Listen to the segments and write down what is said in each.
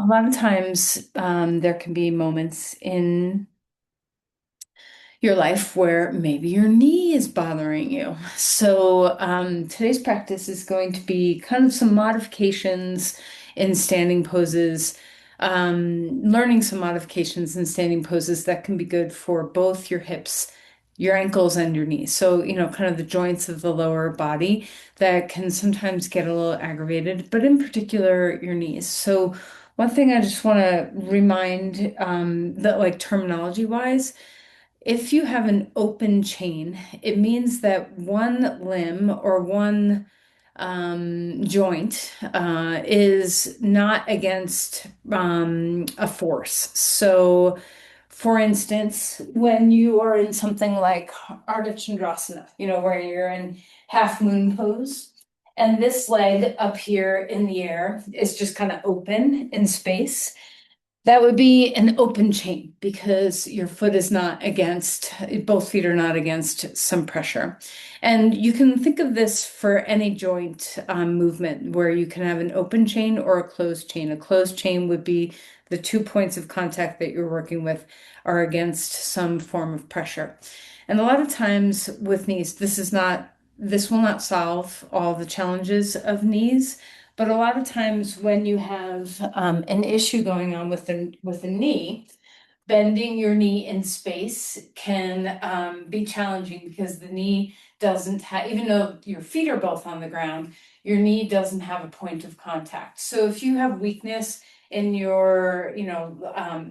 A lot of times, there can be moments in your life where maybe your knee is bothering you. So, today's practice is going to be kind of some modifications in standing poses, learning some modifications in standing poses that can be good for both your hips, your ankles, and your knees. So, kind of the joints of the lower body that can sometimes get a little aggravated, but in particular, your knees. So, one thing I just want to remind that, like terminology wise, if you have an open chain, it means that one limb or one joint is not against a force. So, for instance, when you are in something like Ardha Chandrasana, where you're in half moon pose, and this leg up here in the air is just kind of open in space. That would be an open chain because your foot is not against, both feet are not against some pressure. And you can think of this for any joint movement where you can have an open chain or a closed chain. A closed chain would be the 2 points of contact that you're working with are against some form of pressure. And a lot of times with knees, this will not solve all the challenges of knees. But a lot of times when you have an issue going on with the knee, bending your knee in space can be challenging because the knee doesn't have, even though your feet are both on the ground, your knee doesn't have a point of contact. So if you have weakness in your,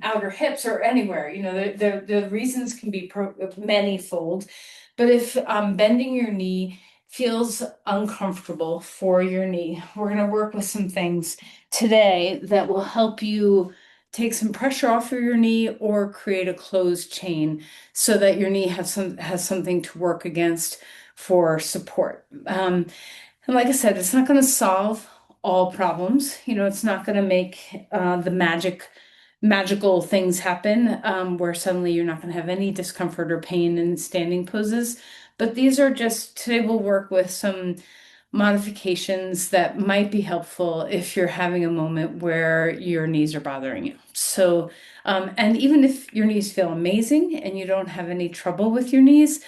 outer hips or anywhere, the reasons can be manyfold. But if bending your knee feels uncomfortable for your knee, we're going to work with some things today that will help you take some pressure off of your knee or create a closed chain so that your knee has something to work against for support. And like I said, it's not going to solve all problems. It's not going to make the magical things happen where suddenly you're not going to have any discomfort or pain in standing poses. But these are just, today we'll work with some modifications that might be helpful if you're having a moment where your knees are bothering you. So, and even if your knees feel amazing and you don't have any trouble with your knees,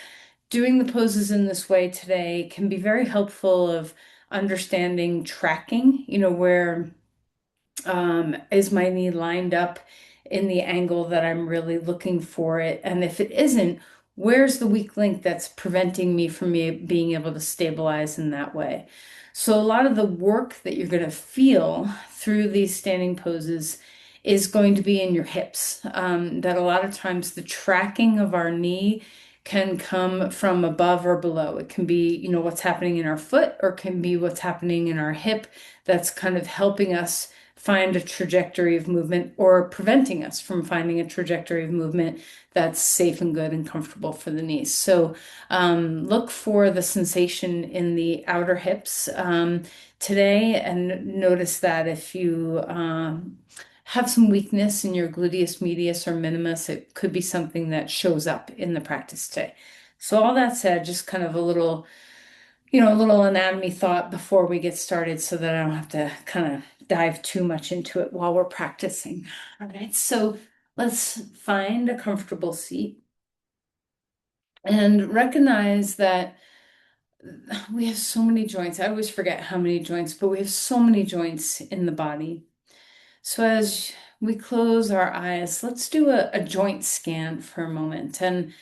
doing the poses in this way today can be very helpful of understanding tracking, where is my knee lined up in the angle that I'm really looking for it? And if it isn't, where's the weak link that's preventing me from being able to stabilize in that way? So a lot of the work that you're going to feel through these standing poses is going to be in your hips. That a lot of times the tracking of our knee can come from above or below. It can be, what's happening in our foot, or it can be what's happening in our hip that's kind of helping us find a trajectory of movement or preventing us from finding a trajectory of movement that's safe and good and comfortable for the knees. So look for the sensation in the outer hips today, and notice that if you have some weakness in your gluteus medius or minimus, it could be something that shows up in the practice today. So all that said, just kind of a little anatomy thought before we get started so that I don't have to kind of dive too much into it while we're practicing. All right, so let's find a comfortable seat and recognize that we have so many joints. I always forget how many joints, but we have so many joints in the body. So as we close our eyes, let's do a joint scan for a moment. And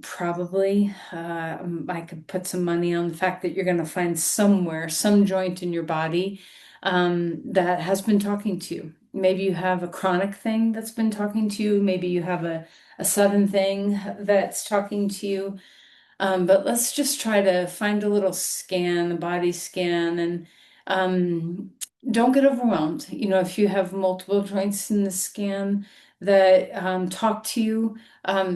probably I could put some money on the fact that you're going to find somewhere, some joint in your body that has been talking to you. Maybe you have a chronic thing that's been talking to you. Maybe you have a sudden thing that's talking to you. But let's just try to find a little scan, a body scan, and don't get overwhelmed. If you have multiple joints in the scan that talk to you,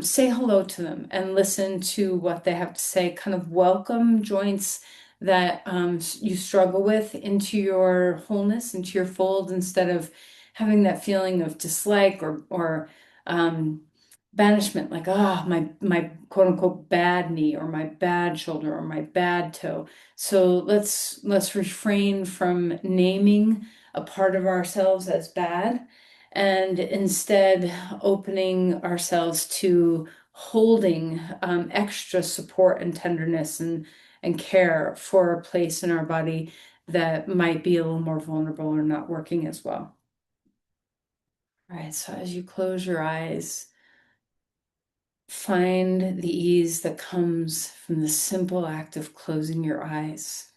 say hello to them and listen to what they have to say. Kind of welcome joints that you struggle with into your wholeness, into your fold, instead of having that feeling of dislike or banishment, like, my quote unquote bad knee or my bad shoulder or my bad toe. So let's refrain from naming a part of ourselves as bad, and instead opening ourselves to holding extra support and tenderness and care for a place in our body that might be a little more vulnerable or not working as well. All right, so as you close your eyes, find the ease that comes from the simple act of closing your eyes.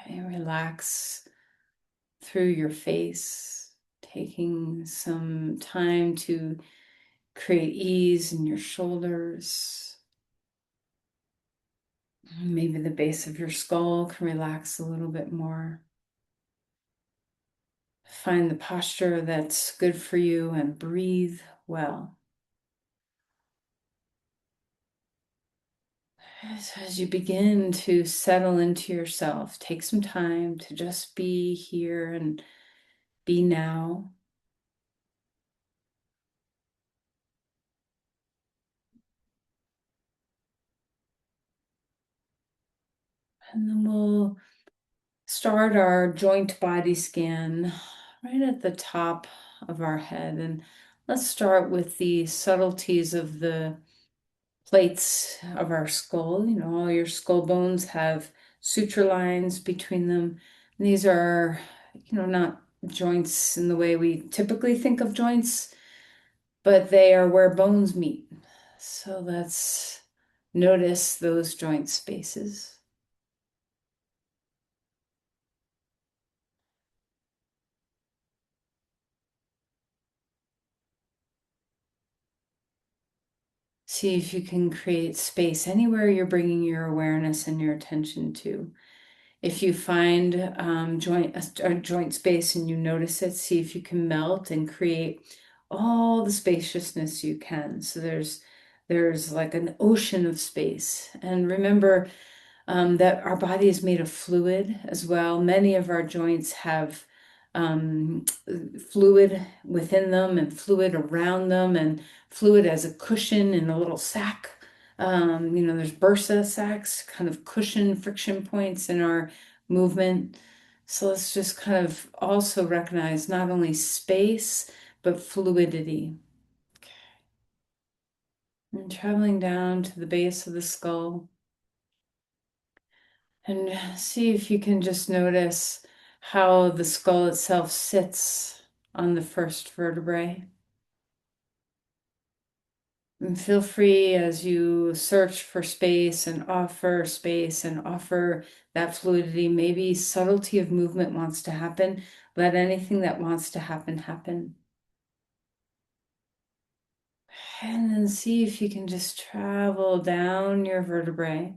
Okay, relax through your face, taking some time to create ease in your shoulders. Maybe the base of your skull can relax a little bit more. Find the posture that's good for you and breathe well. As you begin to settle into yourself, take some time to just be here and be now. And then we'll start our joint body scan right at the top of our head. And let's start with the subtleties of the plates of our skull. You know, all your skull bones have suture lines between them. And these are, not joints in the way we typically think of joints, but they are where bones meet. So let's notice those joint spaces. See if you can create space anywhere you're bringing your awareness and your attention to. If you find a joint space and you notice it, see if you can melt and create all the spaciousness you can. So there's like an ocean of space. And remember that our body is made of fluid as well. Many of our joints have um, fluid within them and fluid around them and fluid as a cushion in a little sac. There's bursa sacs, kind of cushion friction points in our movement. So let's just kind of also recognize not only space, but fluidity. And traveling down to the base of the skull. And see if you can just notice how the skull itself sits on the first vertebrae. And feel free as you search for space and offer that fluidity. Maybe subtlety of movement wants to happen. Let anything that wants to happen happen. And then see if you can just travel down your vertebrae.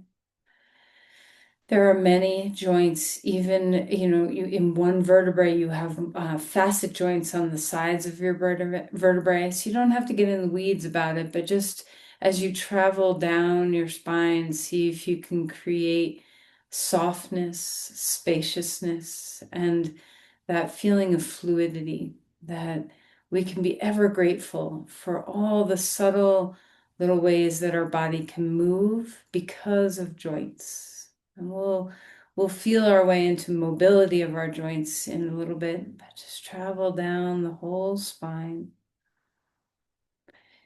There are many joints, even, in one vertebrae, you have facet joints on the sides of your vertebrae. So you don't have to get in the weeds about it, but just as you travel down your spine, see if you can create softness, spaciousness, and that feeling of fluidity that we can be ever grateful for all the subtle little ways that our body can move because of joints. And we'll feel our way into mobility of our joints in a little bit, but just travel down the whole spine,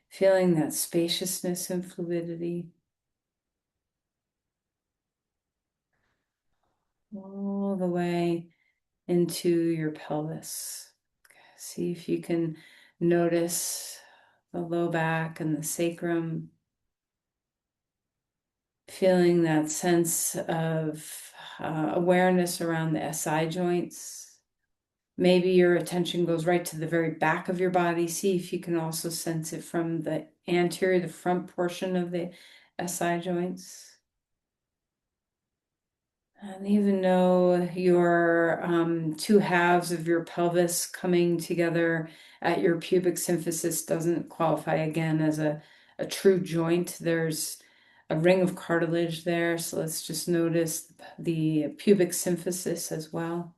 feeling that spaciousness and fluidity all the way into your pelvis. See if you can notice the low back and the sacrum, feeling that sense of awareness around the SI joints. Maybe your attention goes right to the very back of your body. See if you can also sense it from the anterior, the front portion of the SI joints. And even though your two halves of your pelvis coming together at your pubic symphysis doesn't qualify again as a true joint, there's a ring of cartilage there. So let's just notice the pubic symphysis as well.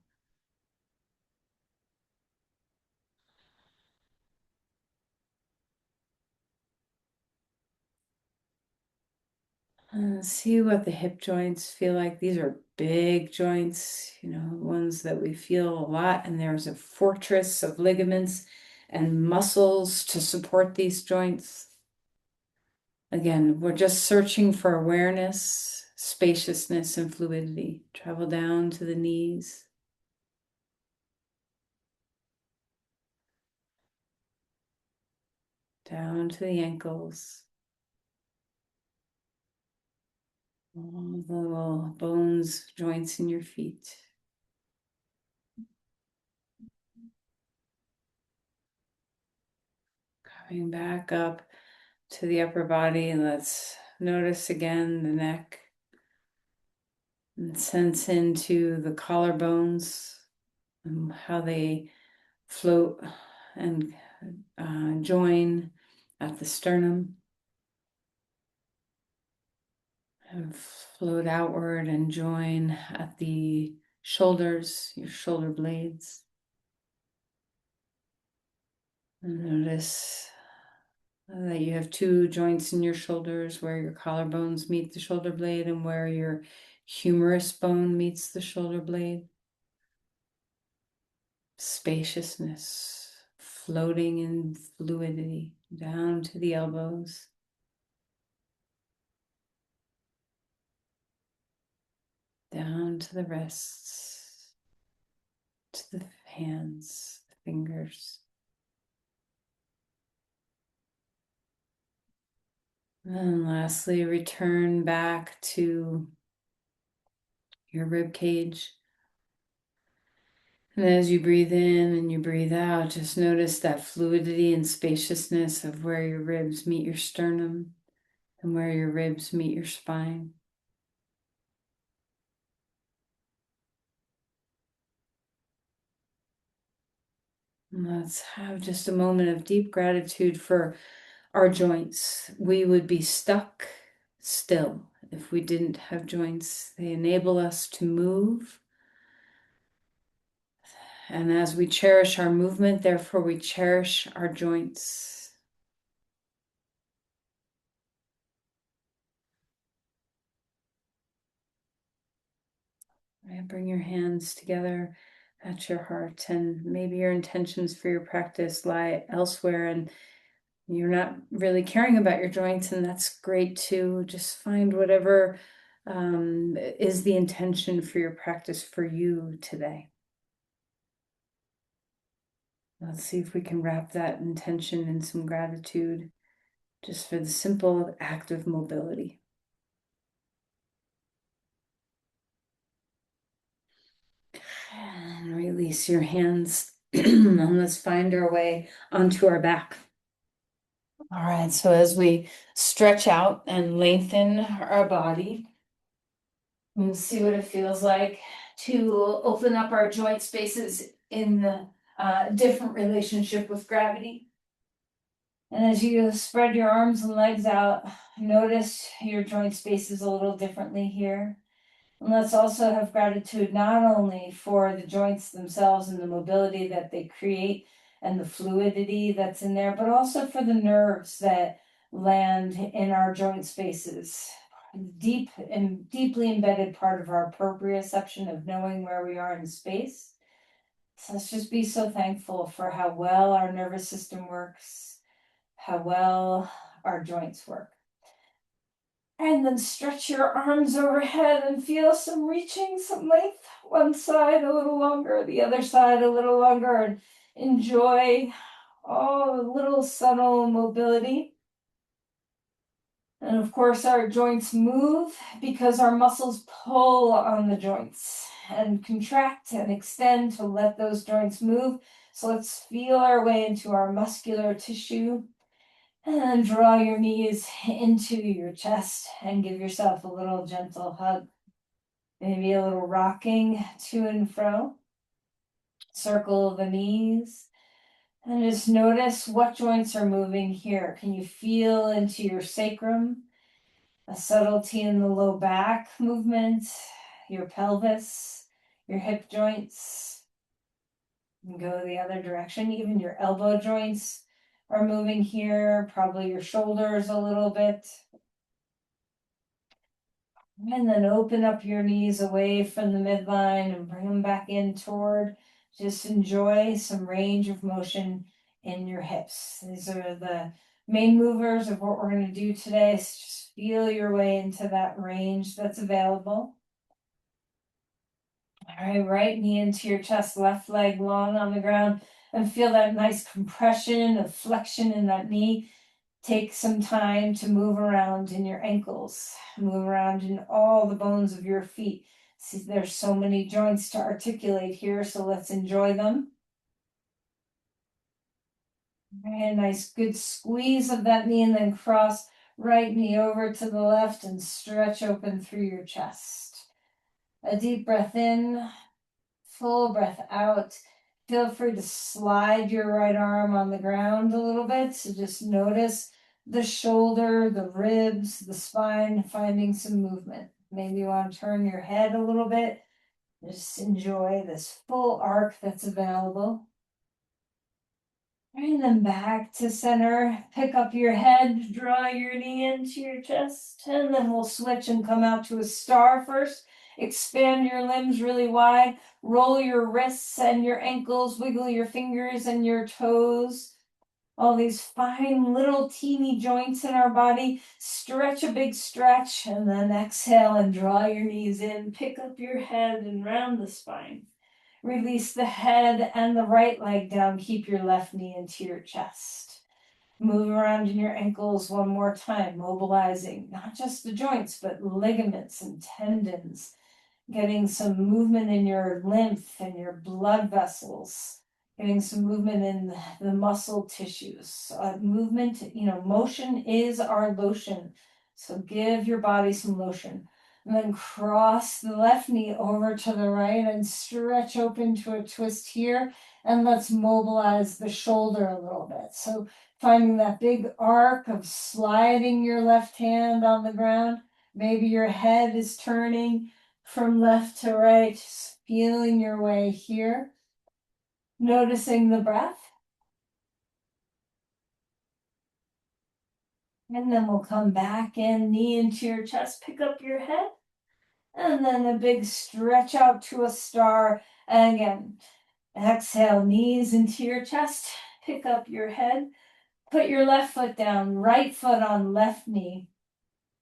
See what the hip joints feel like. These are big joints, ones that we feel a lot, and there's a fortress of ligaments and muscles to support these joints. Again, we're just searching for awareness, spaciousness, and fluidity. Travel down to the knees. Down to the ankles. All the little bones, joints in your feet. Coming back up to the upper body, and let's notice again the neck. And sense into the collarbones and how they float and join at the sternum. And float outward and join at the shoulders, your shoulder blades. And notice that you have two joints in your shoulders where your collarbones meet the shoulder blade and where your humerus bone meets the shoulder blade. Spaciousness, floating in fluidity down to the elbows. Down to the wrists, to the hands, the fingers. And lastly, return back to your rib cage. And as you breathe in and you breathe out, just notice that fluidity and spaciousness of where your ribs meet your sternum and where your ribs meet your spine. And let's have just a moment of deep gratitude for our joints. We would be stuck still if we didn't have joints. They enable us to move. And as we cherish our movement, therefore we cherish our joints. Right, bring your hands together at your heart, and maybe your intentions for your practice lie elsewhere and you're not really caring about your joints, and that's great too. Just find whatever is the intention for your practice for you today. Let's see if we can wrap that intention in some gratitude just for the simple act of mobility. And release your hands and let's find our way onto our back. All right, so as we stretch out and lengthen our body, we'll see what it feels like to open up our joint spaces in the different relationship with gravity. And as you spread your arms and legs out, notice your joint spaces a little differently here. And let's also have gratitude not only for the joints themselves and the mobility that they create and the fluidity that's in there, but also for the nerves that land in our joint spaces. Deep and deeply embedded part of our proprioception of knowing where we are in space. So let's just be so thankful for how well our nervous system works, how well our joints work. And then stretch your arms overhead and feel some reaching, some length. One side a little longer, the other side a little longer, and enjoy all the little subtle mobility. And of course, our joints move because our muscles pull on the joints and contract and extend to let those joints move. So let's feel our way into our muscular tissue. And draw your knees into your chest and give yourself a little gentle hug. Maybe a little rocking to and fro. Circle the knees. And just notice what joints are moving here. Can you feel into your sacrum? A subtlety in the low back movement, your pelvis, your hip joints. And go the other direction. Even your elbow joints are moving here, probably your shoulders a little bit. And then open up your knees away from the midline and bring them back in toward. Just enjoy some range of motion in your hips. These are the main movers of what we're going to do today. So just feel your way into that range that's available. All right, right knee into your chest, left leg long on the ground, and feel that nice compression of flexion in that knee. Take some time to move around in your ankles, move around in all the bones of your feet. See, there's so many joints to articulate here, so let's enjoy them. And nice good squeeze of that knee, and then cross right knee over to the left and stretch open through your chest. A deep breath in, full breath out. Feel free to slide your right arm on the ground a little bit. So just notice the shoulder, the ribs, the spine, finding some movement. Maybe you want to turn your head a little bit. Just enjoy this full arc that's available. Bring them back to center. Pick up your head, draw your knee into your chest, and then we'll switch and come out to a star first. Expand your limbs really wide. Roll your wrists and your ankles, wiggle your fingers and your toes. All these fine little teeny joints in our body. Stretch a big stretch, and then exhale and draw your knees in. Pick up your head and round the spine. Release the head and the right leg down. Keep your left knee into your chest. Move around in your ankles one more time, mobilizing not just the joints, but ligaments and tendons. Getting some movement in your lymph and your blood vessels. Getting some movement in the muscle tissues. Movement, motion is our lotion. So give your body some lotion. And then cross the left knee over to the right and stretch open to a twist here. And let's mobilize the shoulder a little bit. So finding that big arc of sliding your left hand on the ground. Maybe your head is turning from left to right, just feeling your way here. Noticing the breath. And then we'll come back in, knee into your chest, pick up your head. And then a big stretch out to a star. And again, exhale, knees into your chest, pick up your head. Put your left foot down, right foot on left knee,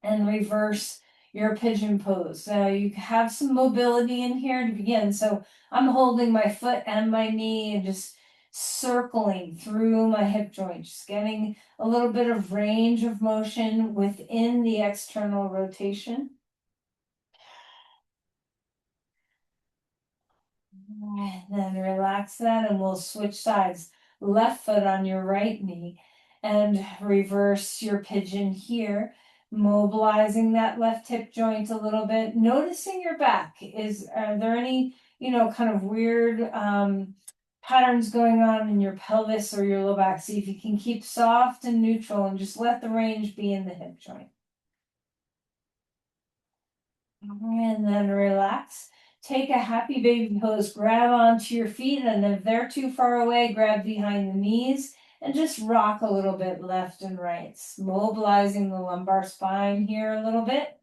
and reverse your pigeon pose. So you have some mobility in here to begin. So I'm holding my foot and my knee and just circling through my hip joint, just getting a little bit of range of motion within the external rotation. And then relax that, and we'll switch sides. Left foot on your right knee and reverse your pigeon here, mobilizing that left hip joint a little bit. Noticing your back. Are there any, kind of weird patterns going on in your pelvis or your low back? See if you can keep soft and neutral and just let the range be in the hip joint. And then relax. Take a happy baby pose. Grab onto your feet, and if they're too far away, grab behind the knees and just rock a little bit left and right, mobilizing the lumbar spine here a little bit.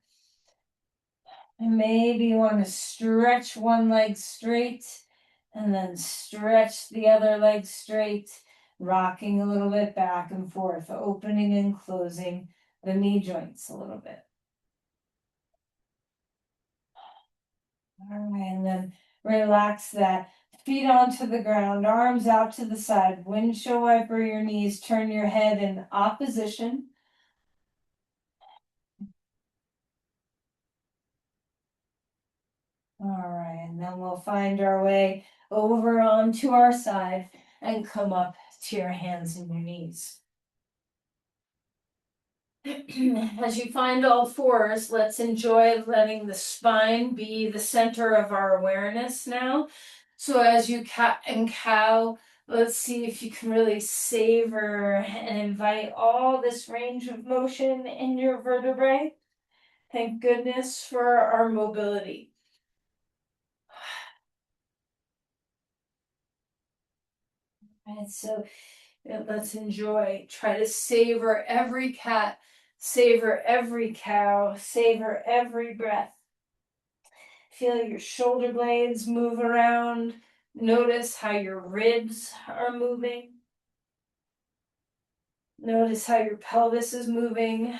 And maybe you want to stretch one leg straight and then stretch the other leg straight, rocking a little bit back and forth, opening and closing the knee joints a little bit. All right, and then relax that. Feet onto the ground, arms out to the side, windshield wiper your knees, turn your head in opposition. All right, and then we'll find our way over onto our side and come up to your hands and your knees. As you find all fours, let's enjoy letting the spine be the center of our awareness now. So as you cat and cow, let's see if you can really savor and invite all this range of motion in your vertebrae. Thank goodness for our mobility. And so let's enjoy, try to savor every cat Savor every cow, savor every breath. Feel your shoulder blades move around. Notice how your ribs are moving. Notice how your pelvis is moving.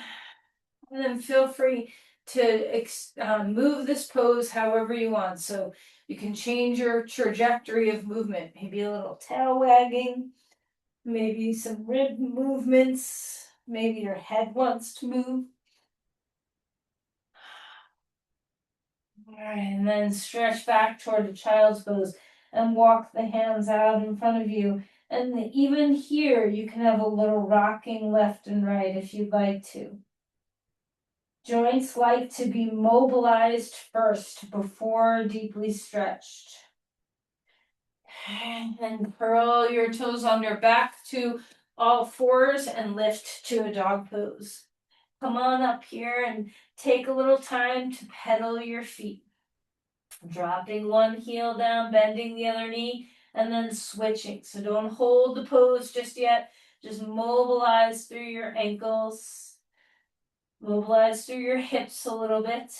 And then feel free to move this pose however you want. So you can change your trajectory of movement. Maybe a little tail wagging, maybe some rib movements, maybe your head wants to move. All right, and then stretch back toward a child's pose and walk the hands out in front of you. And even here, you can have a little rocking left and right if you'd like to. Joints like to be mobilized first before deeply stretched. And then curl your toes under back to all fours and lift to a dog pose. Come on up here and take a little time to pedal your feet. Dropping one heel down, bending the other knee, and then switching. So don't hold the pose just yet. Just mobilize through your ankles. Mobilize through your hips a little bit.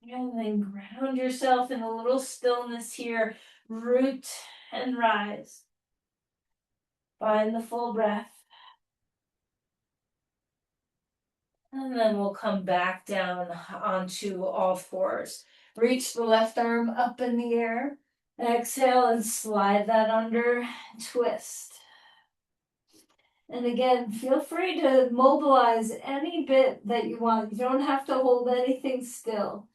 And then ground yourself in a little stillness here. Root and rise. Find the full breath. And then we'll come back down onto all fours. Reach the left arm up in the air. Exhale and slide that under. Twist. And again, feel free to mobilize any bit that you want. You don't have to hold anything still.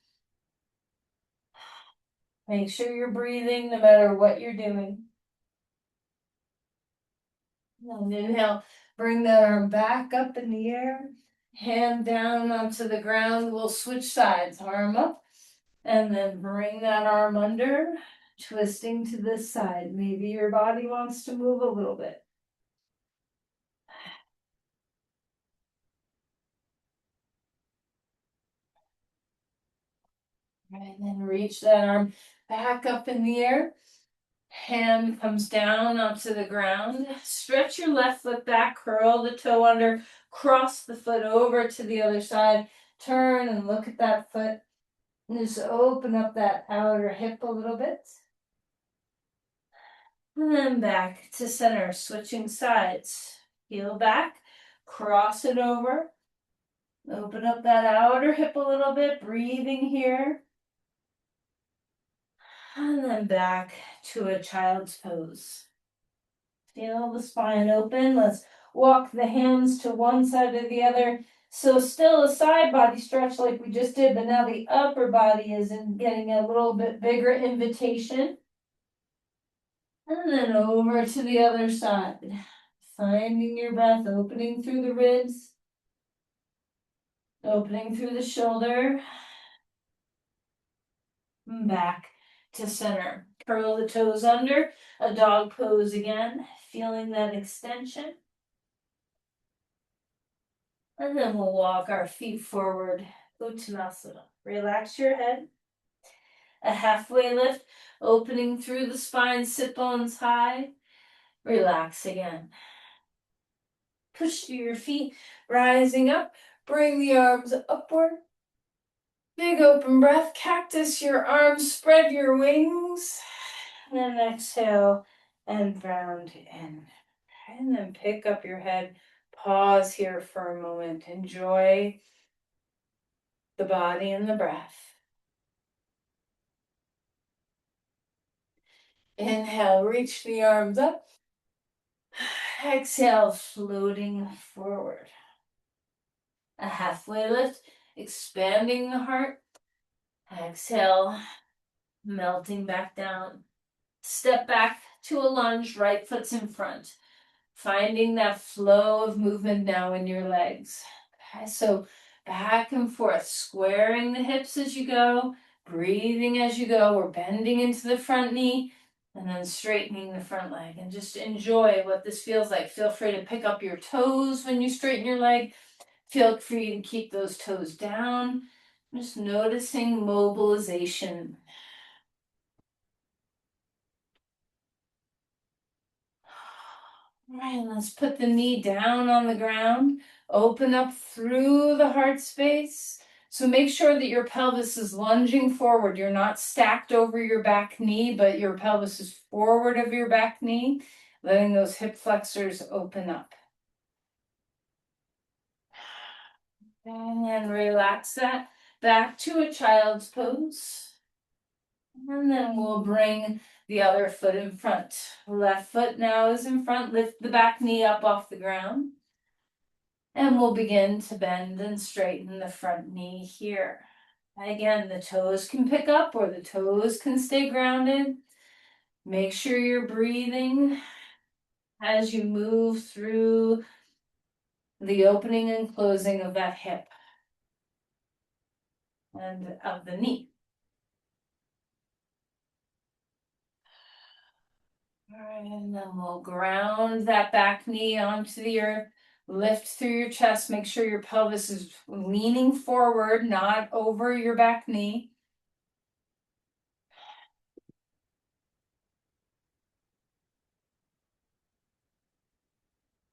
Make sure you're breathing no matter what you're doing. And inhale, bring that arm back up in the air. Hand down onto the ground. We'll switch sides. Arm up. And then bring that arm under. Twisting to this side. Maybe your body wants to move a little bit. And then reach that arm back up in the air. Hand comes down onto the ground. Stretch your left foot back, curl the toe under, cross the foot over to the other side. Turn and look at that foot. And just open up that outer hip a little bit. And then back to center, switching sides. Heel back, cross it over. Open up that outer hip a little bit, breathing here. And then back to a child's pose. Feel the spine open. Let's walk the hands to one side or the other. So still a side body stretch like we just did, but now the upper body is getting a little bit bigger invitation. And then over to the other side. Finding your breath, opening through the ribs. Opening through the shoulder. Back to center. Curl the toes under, a dog pose again, feeling that extension. And then we'll walk our feet forward, Uttanasana. Relax your head. A halfway lift, opening through the spine, sit bones high. Relax again. Push through your feet, rising up. Bring the arms upward. Big open breath, cactus your arms, spread your wings. And then exhale and round in. And then pick up your head. Pause here for a moment. Enjoy the body and the breath. Inhale, reach the arms up. Exhale, floating forward. A halfway lift, expanding the heart. Exhale, melting back down. Step back to a lunge, right foot's in front. Finding that flow of movement now in your legs. Okay, so back and forth, squaring the hips as you go, breathing as you go. We're bending into the front knee and then straightening the front leg. And just enjoy what this feels like. Feel free to pick up your toes when you straighten your leg. Feel free to keep those toes down. Just noticing mobilization. All right, let's put the knee down on the ground, open up through the heart space. So make sure that your pelvis is lunging forward. You're not stacked over your back knee, but your pelvis is forward of your back knee, letting those hip flexors open up. And then relax that back to a child's pose. And then we'll bring the other foot in front. Left foot now is in front. Lift the back knee up off the ground. And we'll begin to bend and straighten the front knee here. Again, the toes can pick up or the toes can stay grounded. Make sure you're breathing as you move through the opening and closing of that hip and of the knee. All right, and then we'll ground that back knee onto the earth. Lift through your chest. Make sure your pelvis is leaning forward, not over your back knee.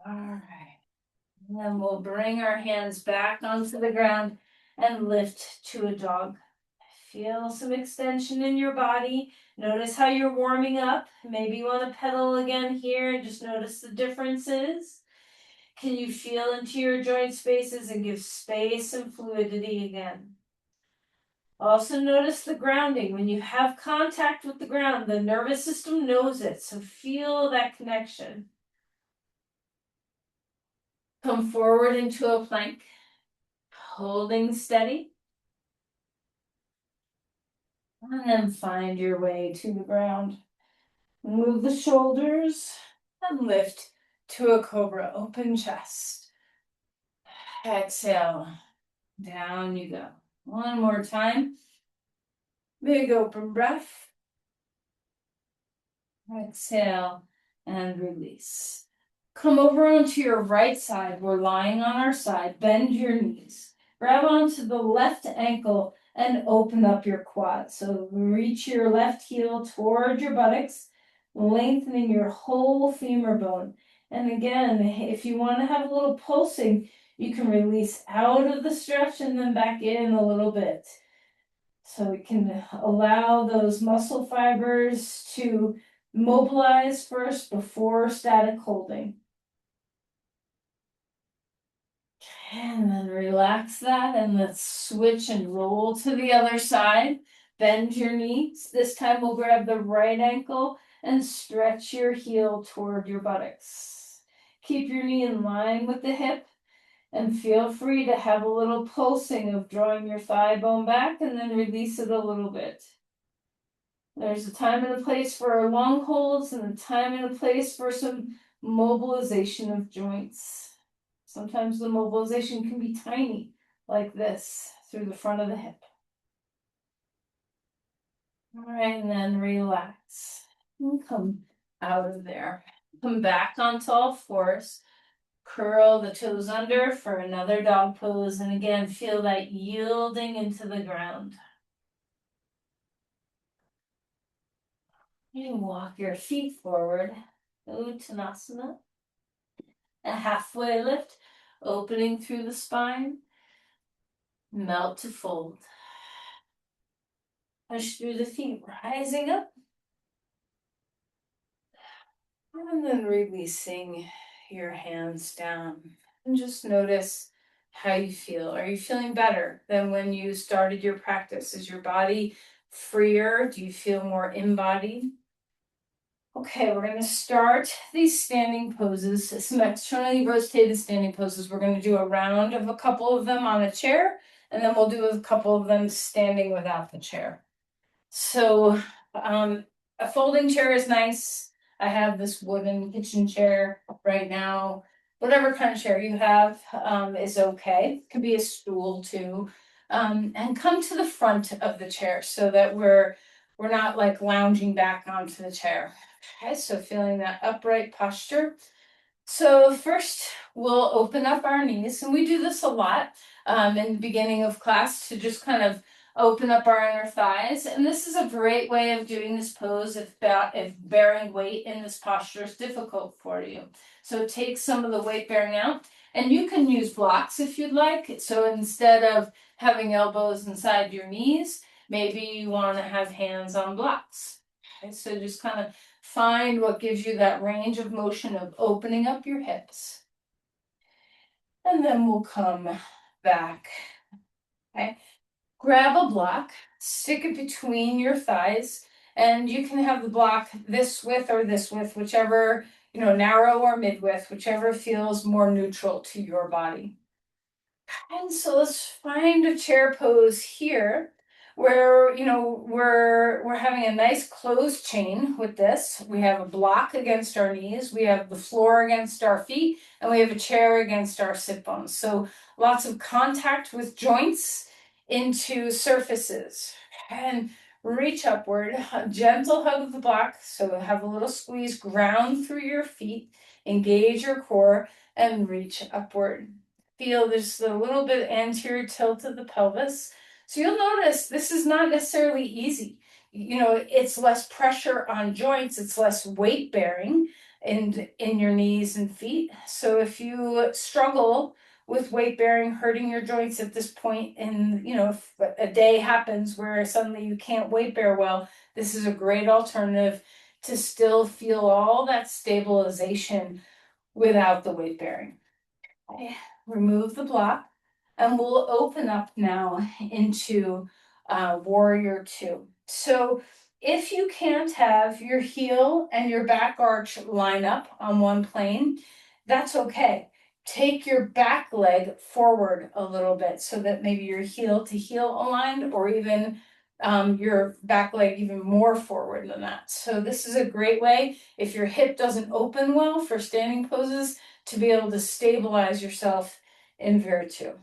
All right. And then we'll bring our hands back onto the ground and lift to a dog. Feel some extension in your body. Notice how you're warming up. Maybe you want to pedal again here and just notice the differences. Can you feel into your joint spaces and give space and fluidity again? Also notice the grounding. When you have contact with the ground, the nervous system knows it, so feel that connection. Come forward into a plank, holding steady. And then find your way to the ground. Move the shoulders and lift to a cobra, open chest. Exhale, down you go. One more time. Big open breath. Exhale and release. Come over onto your right side. We're lying on our side. Bend your knees. Grab onto the left ankle and open up your quad. So reach your left heel toward your buttocks, lengthening your whole femur bone. And again, if you want to have a little pulsing, you can release out of the stretch and then back in a little bit. So we can allow those muscle fibers to mobilize first before static holding. And then relax that and let's switch and roll to the other side. Bend your knees. This time we'll grab the right ankle and stretch your heel toward your buttocks. Keep your knee in line with the hip and feel free to have a little pulsing of drawing your thigh bone back and then release it a little bit. There's a time and a place for long holds and a time and a place for some mobilization of joints. Sometimes the mobilization can be tiny, like this, through the front of the hip. All right, and then relax. And come out of there. Come back onto all fours. Curl the toes under for another dog pose. And again, feel that yielding into the ground. You walk your feet forward. Uttanasana. A halfway lift, opening through the spine. Melt to fold. Push through the feet, rising up. And then releasing your hands down. And just notice how you feel. Are you feeling better than when you started your practice? Is your body freer? Do you feel more embodied? Okay, we're going to start these standing poses, some externally rotated standing poses. We're going to do a round of a couple of them on a chair, and then we'll do a couple of them standing without the chair. So a folding chair is nice. I have this wooden kitchen chair right now. Whatever kind of chair you have is okay. It could be a stool too. And come to the front of the chair so that we're not like lounging back onto the chair. Okay, so feeling that upright posture. So first we'll open up our knees, and we do this a lot in the beginning of class to just kind of open up our inner thighs. And this is a great way of doing this pose if bearing weight in this posture is difficult for you. So take some of the weight bearing out. And you can use blocks if you'd like. So instead of having elbows inside your knees, maybe you want to have hands on blocks. Okay, so just kind of find what gives you that range of motion of opening up your hips. And then we'll come back. Okay. Grab a block, stick it between your thighs, and you can have the block this width or this width, whichever, narrow or mid width, whichever feels more neutral to your body. And so let's find a chair pose here where, we're having a nice closed chain with this. We have a block against our knees, we have the floor against our feet, and we have a chair against our sit bones. So lots of contact with joints into surfaces. And reach upward, a gentle hug of the block. So have a little squeeze, ground through your feet, engage your core, and reach upward. Feel there's a little bit anterior tilt of the pelvis. So you'll notice this is not necessarily easy. It's less pressure on joints, it's less weight bearing in your knees and feet. So if you struggle with weight bearing hurting your joints at this point, and if a day happens where suddenly you can't weight bear well, this is a great alternative to still feel all that stabilization without the weight bearing. Okay. Remove the block, and we'll open up now into warrior two. So if you can't have your heel and your back arch line up on one plane, that's okay. Take your back leg forward a little bit so that maybe your heel to heel aligned, or even your back leg even more forward than that. So this is a great way, if your hip doesn't open well for standing poses, to be able to stabilize yourself in Virtu.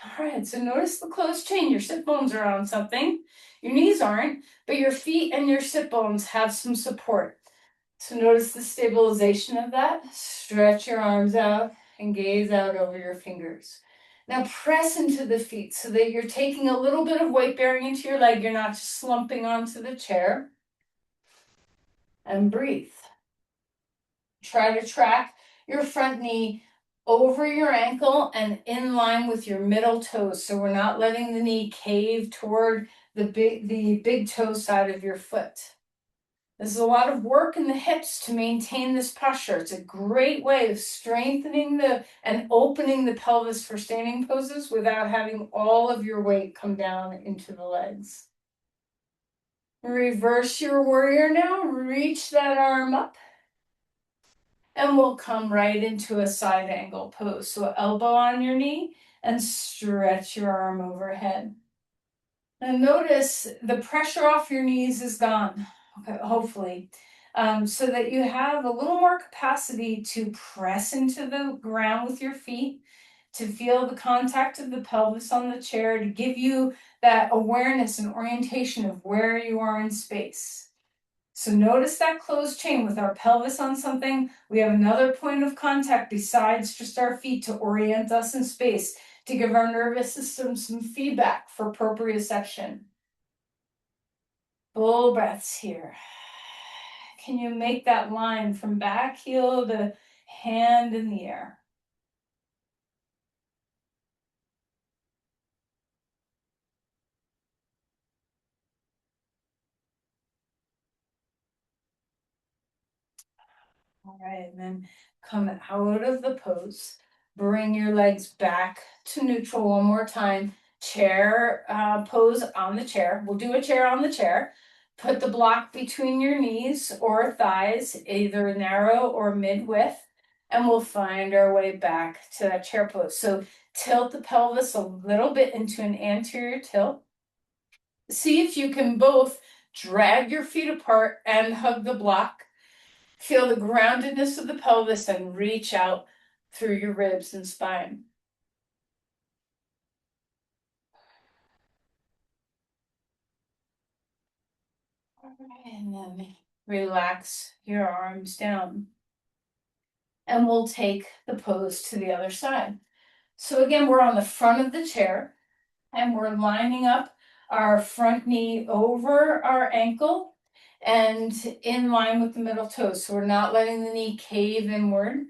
All right, so notice the closed chain. Your sit bones are on something. Your knees aren't, but your feet and your sit bones have some support. So notice the stabilization of that. Stretch your arms out and gaze out over your fingers. Now press into the feet so that you're taking a little bit of weight bearing into your leg. You're not just slumping onto the chair. And breathe. Try to track your front knee over your ankle and in line with your middle toes. So we're not letting the knee cave toward the big toe side of your foot. This is a lot of work in the hips to maintain this posture. It's a great way of strengthening and opening the pelvis for standing poses without having all of your weight come down into the legs. Reverse your warrior now. Reach that arm up. And we'll come right into a side angle pose. So elbow on your knee and stretch your arm overhead. And notice the pressure off your knees is gone, okay, hopefully, so that you have a little more capacity to press into the ground with your feet, to feel the contact of the pelvis on the chair, to give you that awareness and orientation of where you are in space. So notice that closed chain with our pelvis on something. We have another point of contact besides just our feet to orient us in space, to give our nervous system some feedback for proprioception. Full breaths here. Can you make that line from back heel to hand in the air? All right, and then come out of the pose. Bring your legs back to neutral one more time. Chair pose on the chair. We'll do a chair on the chair. Put the block between your knees or thighs, either narrow or mid-width, and we'll find our way back to that chair pose. So tilt the pelvis a little bit into an anterior tilt. See if you can both drag your feet apart and hug the block. Feel the groundedness of the pelvis and reach out through your ribs and spine. All right, and then relax your arms down. And we'll take the pose to the other side. So again, we're on the front of the chair and we're lining up our front knee over our ankle and in line with the middle toes. So we're not letting the knee cave inward.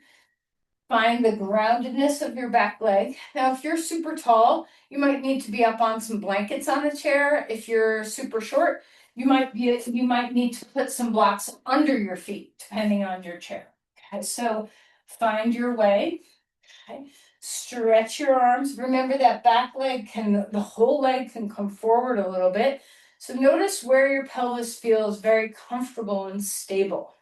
Find the groundedness of your back leg. Now, if you're super tall, you might need to be up on some blankets on a chair. If you're super short, you might need to put some blocks under your feet, depending on your chair. Okay, so find your way. Okay. Stretch your arms. Remember that the whole leg can come forward a little bit. So notice where your pelvis feels very comfortable and stable.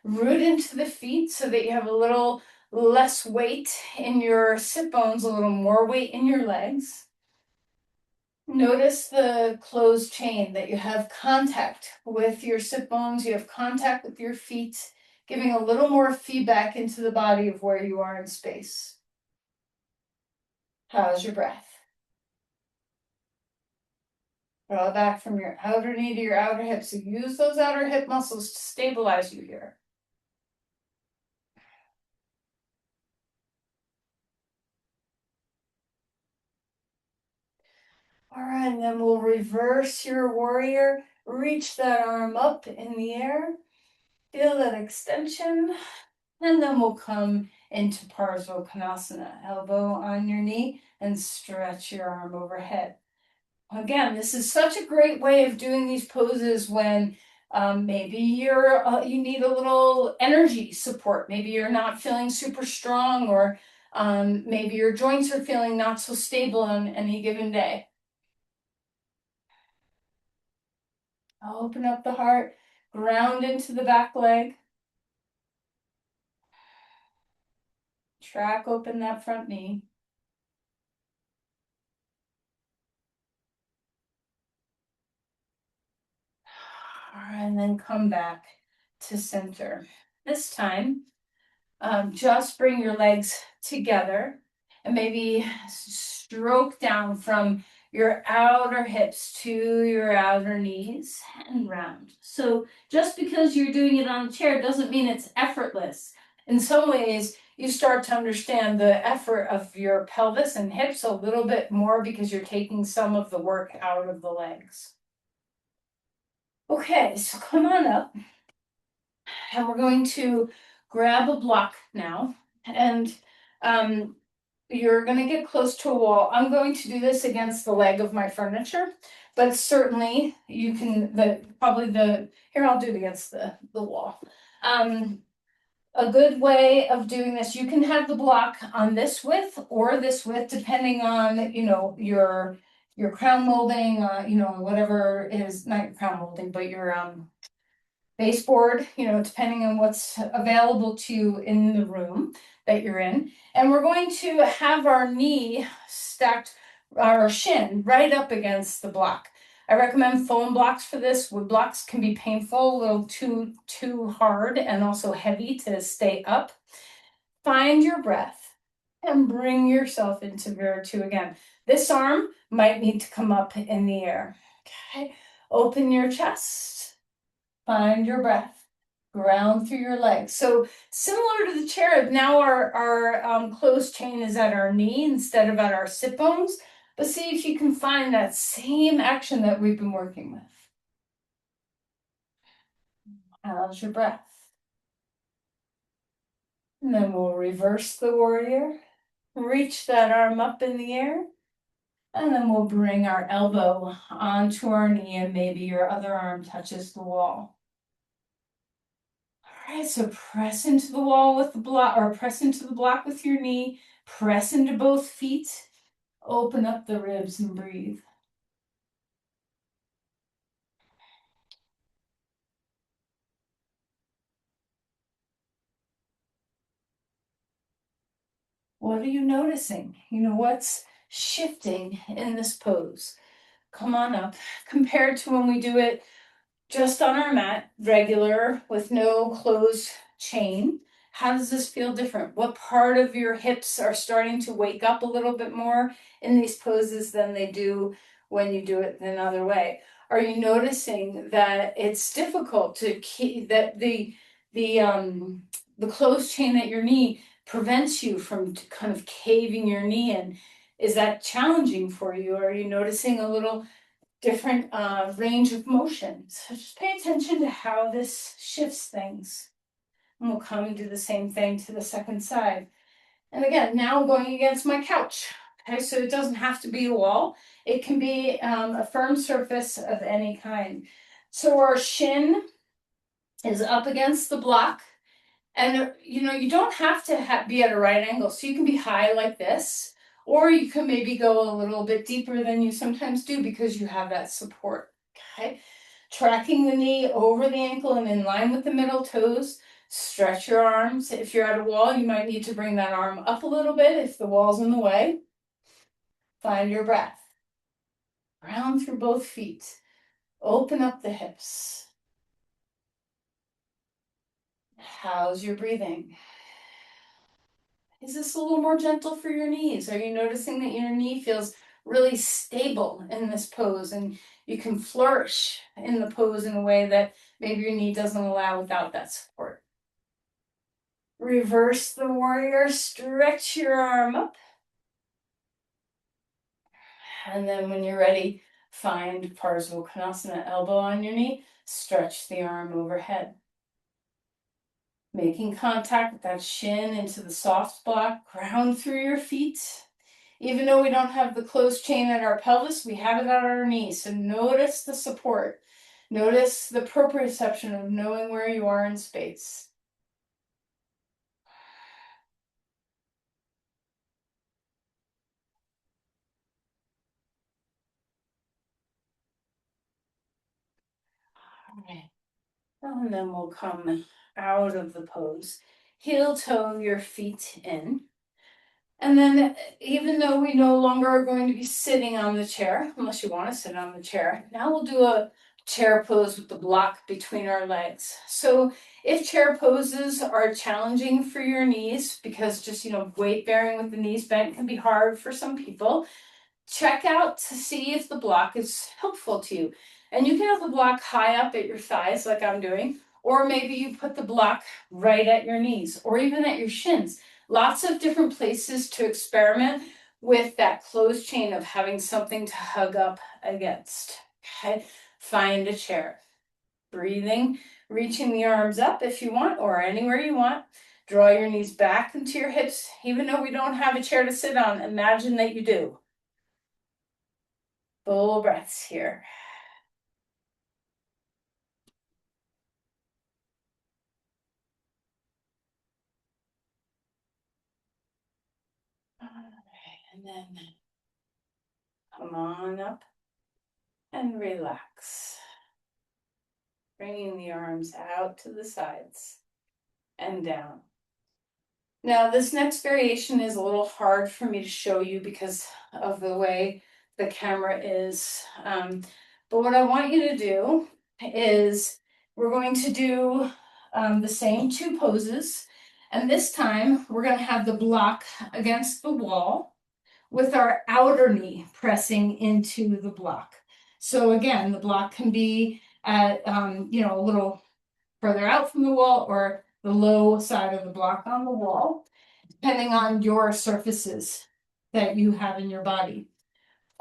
Root into the feet so that you have a little less weight in your sit bones, a little more weight in your legs. Notice the closed chain, that you have contact with your sit bones, you have contact with your feet, giving a little more feedback into the body of where you are in space. How's your breath? Draw back from your outer knee to your outer hip. So use those outer hip muscles to stabilize you here. All right, and then we'll reverse your warrior. Reach that arm up in the air. Feel that extension. And then we'll come into Parsvakonasana. Elbow on your knee and stretch your arm overhead. Again, this is such a great way of doing these poses when maybe you need a little energy support. Maybe you're not feeling super strong, or maybe your joints are feeling not so stable on any given day. Open up the heart, ground into the back leg. Track open that front knee. And then come back to center. This time, just bring your legs together and maybe stroke down from your outer hips to your outer knees and round. So just because you're doing it on a chair doesn't mean it's effortless. In some ways, you start to understand the effort of your pelvis and hips a little bit more because you're taking some of the work out of the legs. Okay, so come on up. And we're going to grab a block now. And you're going to get close to a wall. I'm going to do this against the leg of my furniture, but certainly you can, here, I'll do it against the wall. A good way of doing this, you can have the block on this width or this width, depending on, your crown molding, whatever is, not your crown molding, but your baseboard, depending on what's available to you in the room that you're in. And we're going to have our knee stacked, our shin right up against the block. I recommend foam blocks for this. Wood blocks can be painful, a little too hard and also heavy to stay up. Find your breath and bring yourself into Viratu again. This arm might need to come up in the air. Okay, open your chest. Find your breath, ground through your legs. So similar to the chair, now our closed chain is at our knee instead of at our sit bones. But see if you can find that same action that we've been working with. How's your breath? And then we'll reverse the warrior. Reach that arm up in the air. And then we'll bring our elbow onto our knee and maybe your other arm touches the wall. All right, so press into the wall with the block, or press into the block with your knee, press into both feet, open up the ribs and breathe. What are you noticing? What's shifting in this pose? Come on up. Compared to when we do it just on our mat, regular, with no closed chain, how does this feel different? What part of your hips are starting to wake up a little bit more in these poses than they do when you do it another way? Are you noticing that it's difficult to keep that the closed chain at your knee prevents you from kind of caving your knee in? Is that challenging for you? Are you noticing a little different range of motion. So just pay attention to how this shifts things. And we'll come and do the same thing to the second side. And again, now I'm going against my couch. Okay, so it doesn't have to be a wall. It can be a firm surface of any kind. So our shin is up against the block. And you don't have to be at a right angle. So you can be high like this, or you can maybe go a little bit deeper than you sometimes do because you have that support. Okay. Tracking the knee over the ankle and in line with the middle toes. Stretch your arms. If you're at a wall, you might need to bring that arm up a little bit if the wall's in the way. Find your breath. Ground through both feet. Open up the hips. How's your breathing? Is this a little more gentle for your knees? Are you noticing that your knee feels really stable in this pose and you can flourish in the pose in a way that maybe your knee doesn't allow without that support? Reverse the warrior, stretch your arm up. And then when you're ready, find Parsvakonasana, elbow on your knee, stretch the arm overhead. Making contact with that shin into the soft block, ground through your feet. Even though we don't have the closed chain at our pelvis, we have it at our knees. So notice the support. Notice the proprioception of knowing where you are in space. All right. And then we'll come out of the pose. Heel toe your feet in. And then even though we no longer are going to be sitting on the chair, unless you want to sit on the chair, now we'll do a chair pose with the block between our legs. So if chair poses are challenging for your knees, because just, weight bearing with the knees bent can be hard for some people, check out to see if the block is helpful to you. And you can have the block high up at your thighs like I'm doing, or maybe you put the block right at your knees or even at your shins. Lots of different places to experiment with that closed chain of having something to hug up against. Okay, find a chair. Breathing, reaching the arms up if you want or anywhere you want. Draw your knees back into your hips. Even though we don't have a chair to sit on, imagine that you do. Full breaths here. All right, and then come on up and relax. Bringing the arms out to the sides and down. Now, this next variation is a little hard for me to show you because of the way the camera is. But what I want you to do is we're going to do the same two poses. And this time we're going to have the block against the wall with our outer knee pressing into the block. So again, the block can be at, a little further out from the wall or the low side of the block on the wall, depending on your surfaces that you have in your body.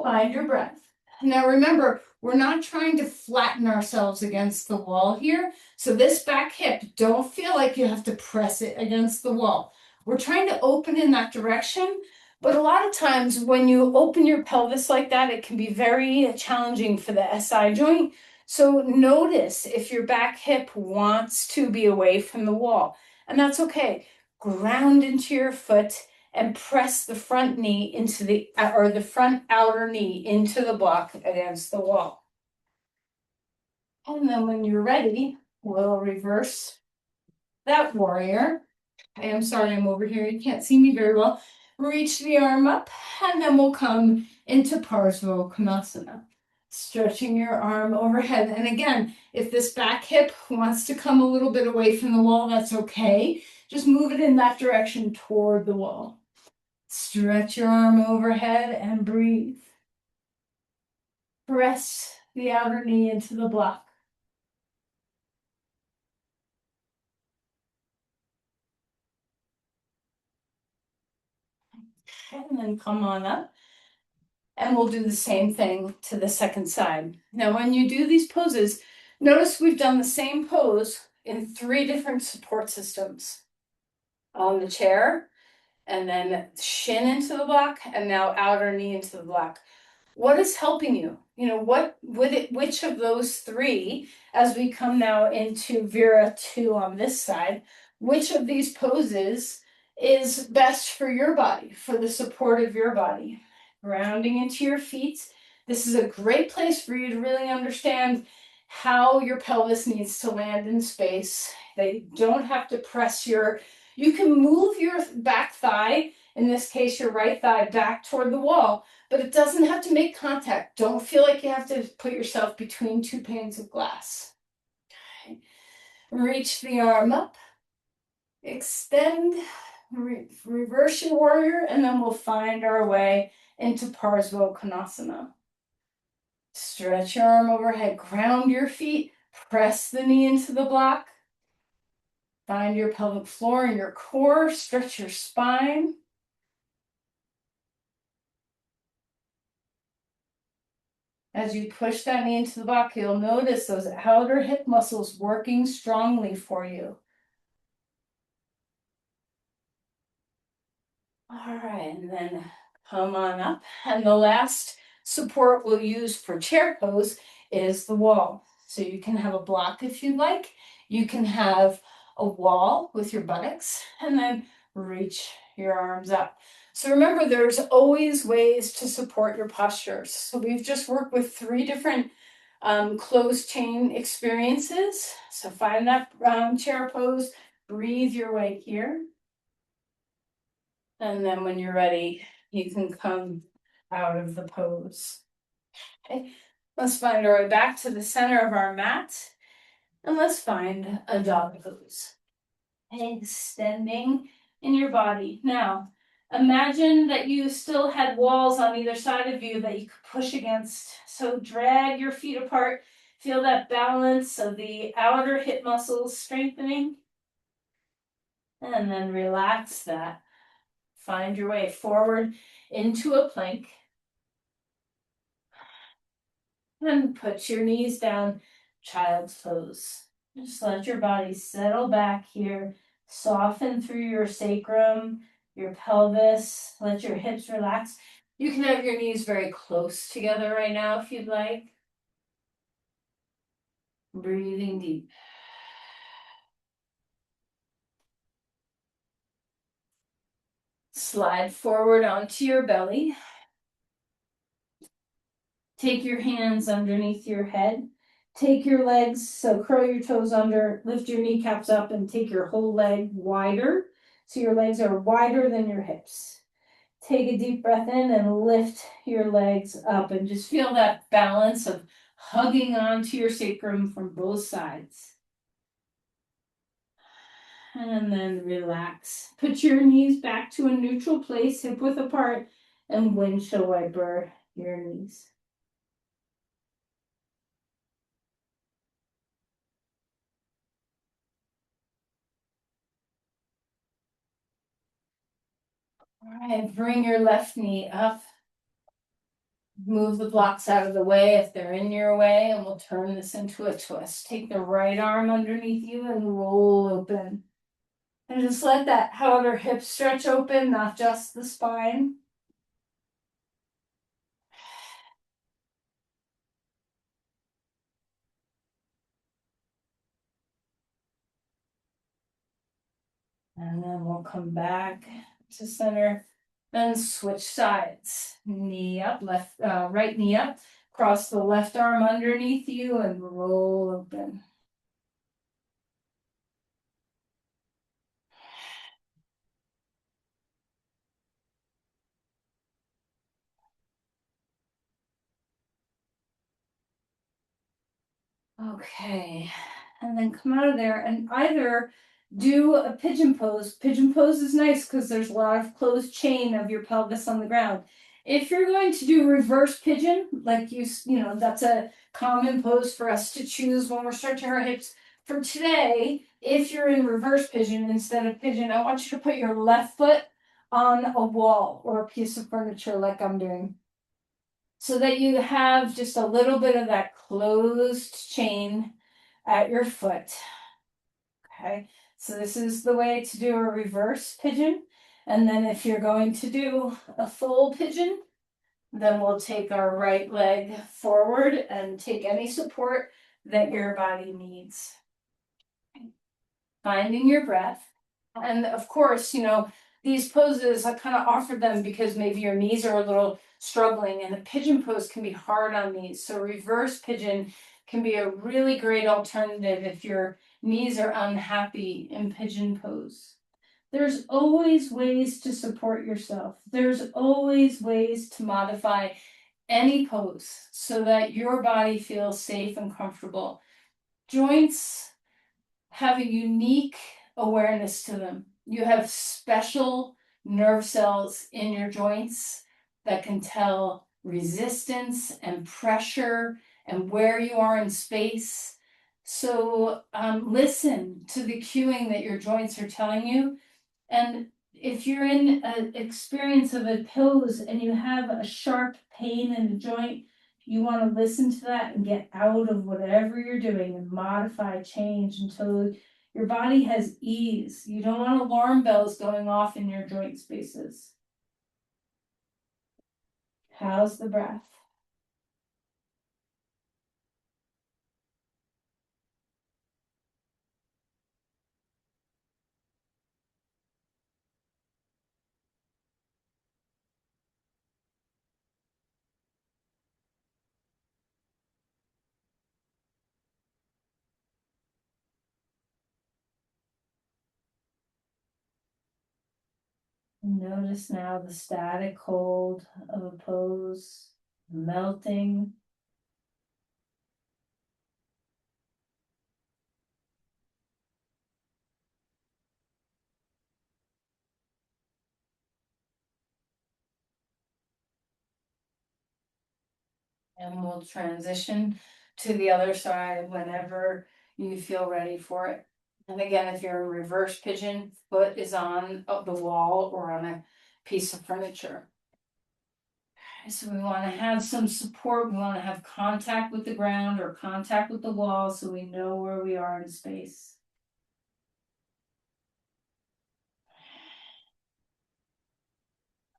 Find your breath. Now remember, we're not trying to flatten ourselves against the wall here. So this back hip, don't feel like you have to press it against the wall. We're trying to open in that direction, but a lot of times when you open your pelvis like that, it can be very challenging for the SI joint. So notice if your back hip wants to be away from the wall, and that's okay. Ground into your foot and press the front knee into the front outer knee into the block against the wall. And then when you're ready, we'll reverse that warrior. I am sorry, I'm over here. You can't see me very well. Reach the arm up, and then we'll come into Parsvakonasana. Stretching your arm overhead. And again, if this back hip wants to come a little bit away from the wall, that's okay. Just move it in that direction toward the wall. Stretch your arm overhead and breathe. Press the outer knee into the block. And then come on up. And we'll do the same thing to the second side. Now, when you do these poses, notice we've done the same pose in 3 different support systems. On the chair, and then shin into the block, and now outer knee into the block. What is helping you? You know, what would it, which of those 3, as we come now into Vera 2 on this side, which of these poses is best for your body, for the support of your body? Grounding into your feet. This is a great place for you to really understand how your pelvis needs to land in space. They don't have to press you can move your back thigh, in this case, your right thigh, back toward the wall, but it doesn't have to make contact. Don't feel like you have to put yourself between 2 panes of glass. Okay. Reach the arm up, extend, reverse your warrior, and then we'll find our way into Parsva Konasana. Stretch your arm overhead, ground your feet, press the knee into the block. Find your pelvic floor and your core, stretch your spine. As you push that knee into the block, you'll notice those outer hip muscles working strongly for you. All right, and then come on up. And the last support we'll use for chair pose is the wall. So you can have a block if you'd like. You can have a wall with your buttocks, and then reach your arms up. So remember, there's always ways to support your postures. So we've just worked with 3 different closed chain experiences. So find that chair pose, breathe your way here. And then when you're ready, you can come out of the pose. Okay, let's find our way back to the center of our mat. And let's find a dog pose. Extending in your body. Now, imagine that you still had walls on either side of you that you could push against. So drag your feet apart. Feel that balance of the outer hip muscles strengthening. And then relax that. Find your way forward into a plank. And put your knees down, child's pose. Just let your body settle back here. Soften through your sacrum, your pelvis. Let your hips relax. You can have your knees very close together right now if you'd like. Breathing deep. Slide forward onto your belly. Take your hands underneath your head. Take your legs, so curl your toes under, lift your kneecaps up, and take your whole leg wider. So your legs are wider than your hips. Take a deep breath in and lift your legs up, and just feel that balance of hugging onto your sacrum from both sides. And then relax. Put your knees back to a neutral place, hip width apart, and windshield wiper your knees. All right, bring your left knee up. Move the blocks out of the way if they're in your way, and we'll turn this into a twist. Take the right arm underneath you and roll open. And just let that outer hip stretch open, not just the spine. And then we'll come back to center. Then switch sides. Knee up, right knee up. Cross the left arm underneath you and roll open. Okay, and then come out of there and either do a pigeon pose. Pigeon pose is nice because there's a lot of closed chain of your pelvis on the ground. If you're going to do reverse pigeon, like you know, that's a common pose for us to choose when we're stretching our hips. For today, if you're in reverse pigeon instead of pigeon, I want you to put your left foot on a wall or a piece of furniture like I'm doing. so that you have just a little bit of that closed chain at your foot. Okay, so this is the way to do a reverse pigeon. And then if you're going to do a full pigeon, then we'll take our right leg forward and take any support that your body needs. Finding your breath. And of course, these poses, I kind of offer them because maybe your knees are a little struggling, and a pigeon pose can be hard on knees. So reverse pigeon can be a really great alternative if your knees are unhappy in pigeon pose. There's always ways to support yourself. There's always ways to modify any pose so that your body feels safe and comfortable. Joints have a unique awareness to them. You have special nerve cells in your joints that can tell resistance and pressure and where you are in space. So listen to the cueing that your joints are telling you. And if you're in an experience of a pose and you have a sharp pain in a joint, you want to listen to that and get out of whatever you're doing and modify, change until your body has ease. You don't want alarm bells going off in your joint spaces. How's the breath? Notice now the static hold of a pose, melting. And we'll transition to the other side whenever you feel ready for it. And again, if you're in reverse pigeon, foot is on the wall or on a piece of furniture. So we want to have some support. We want to have contact with the ground or contact with the wall so we know where we are in space.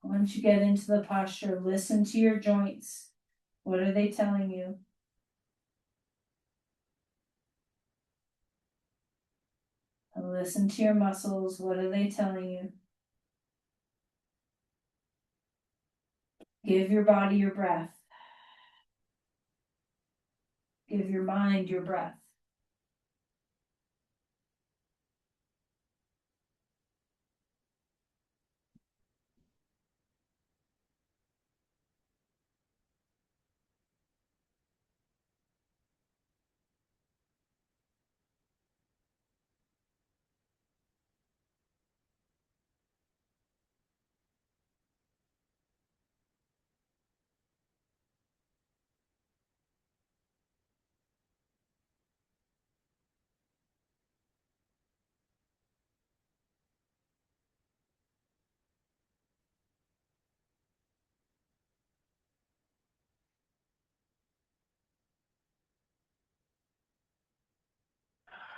Once you get into the posture, listen to your joints. What are they telling you? And listen to your muscles. What are they telling you? Give your body your breath. Give your mind your breath.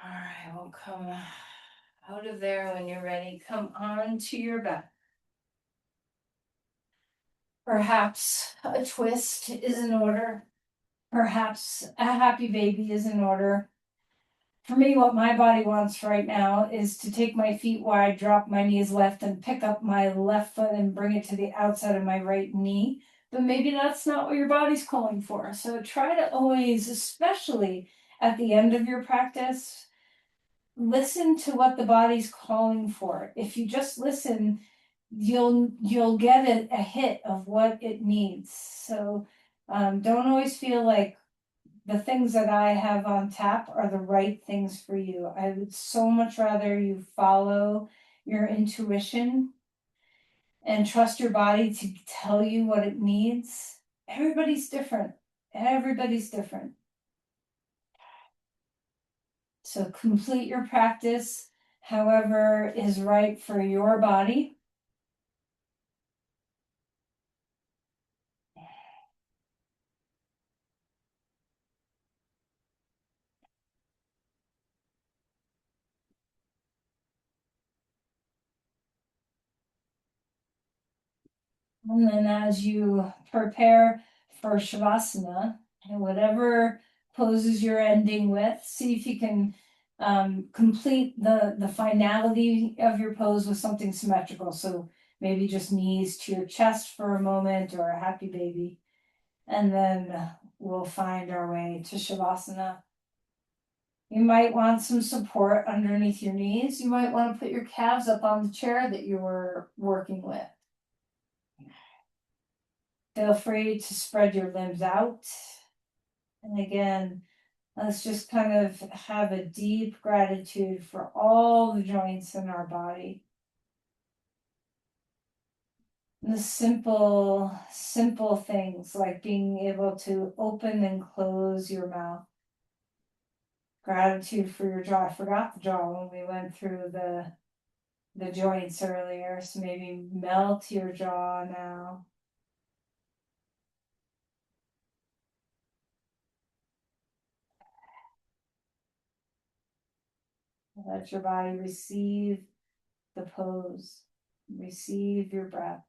All right, we'll come out of there when you're ready. Come on to your back. Perhaps a twist is in order. Perhaps a happy baby is in order. For me, what my body wants right now is to take my feet wide, drop my knees left, and pick up my left foot and bring it to the outside of my right knee. But maybe that's not what your body's calling for. So try to always, especially at the end of your practice, listen to what the body's calling for. If you just listen, you'll get a hit of what it needs. So don't always feel like the things that I have on tap are the right things for you. I would so much rather you follow your intuition and trust your body to tell you what it needs. Everybody's different. Everybody's different. So complete your practice however is right for your body. And then as you prepare for Shavasana, and whatever poses you're ending with, see if you can complete the finality of your pose with something symmetrical. So maybe just knees to your chest for a moment or a happy baby. And then we'll find our way to Shavasana. You might want some support underneath your knees. You might want to put your calves up on the chair that you were working with. Feel free to spread your limbs out. And again, let's just kind of have a deep gratitude for all the joints in our body. The simple things like being able to open and close your mouth. Gratitude for your jaw. I forgot the jaw when we went through the joints earlier. So maybe melt your jaw now. Let your body receive the pose, receive your breath.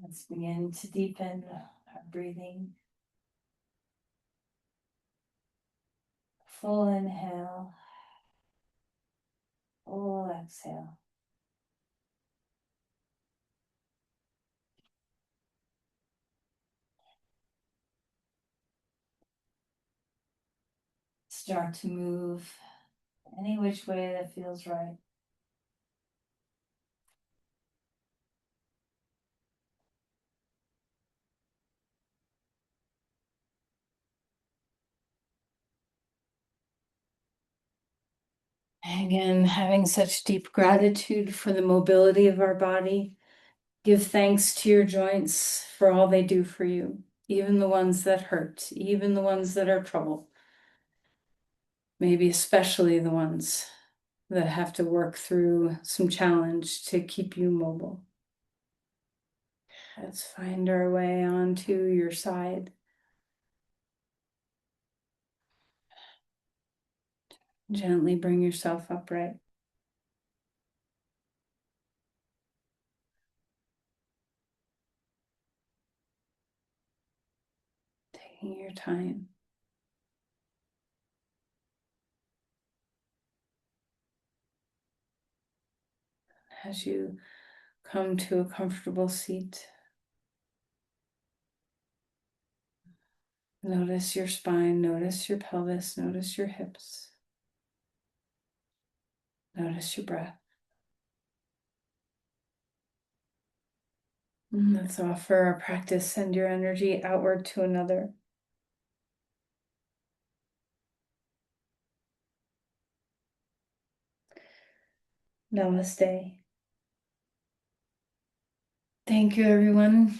Let's begin to deepen our breathing. Full inhale, full exhale. start to move any which way that feels right. Again, having such deep gratitude for the mobility of our body. Give thanks to your joints for all they do for you, even the ones that hurt, even the ones that are trouble. Maybe especially the ones that have to work through some challenge to keep you mobile. Let's find our way onto your side. Gently bring yourself upright. Taking your time. As you come to a comfortable seat, notice your spine, notice your pelvis, notice your hips. Notice your breath. Let's offer our practice. Send your energy outward to another. Namaste. Thank you, everyone.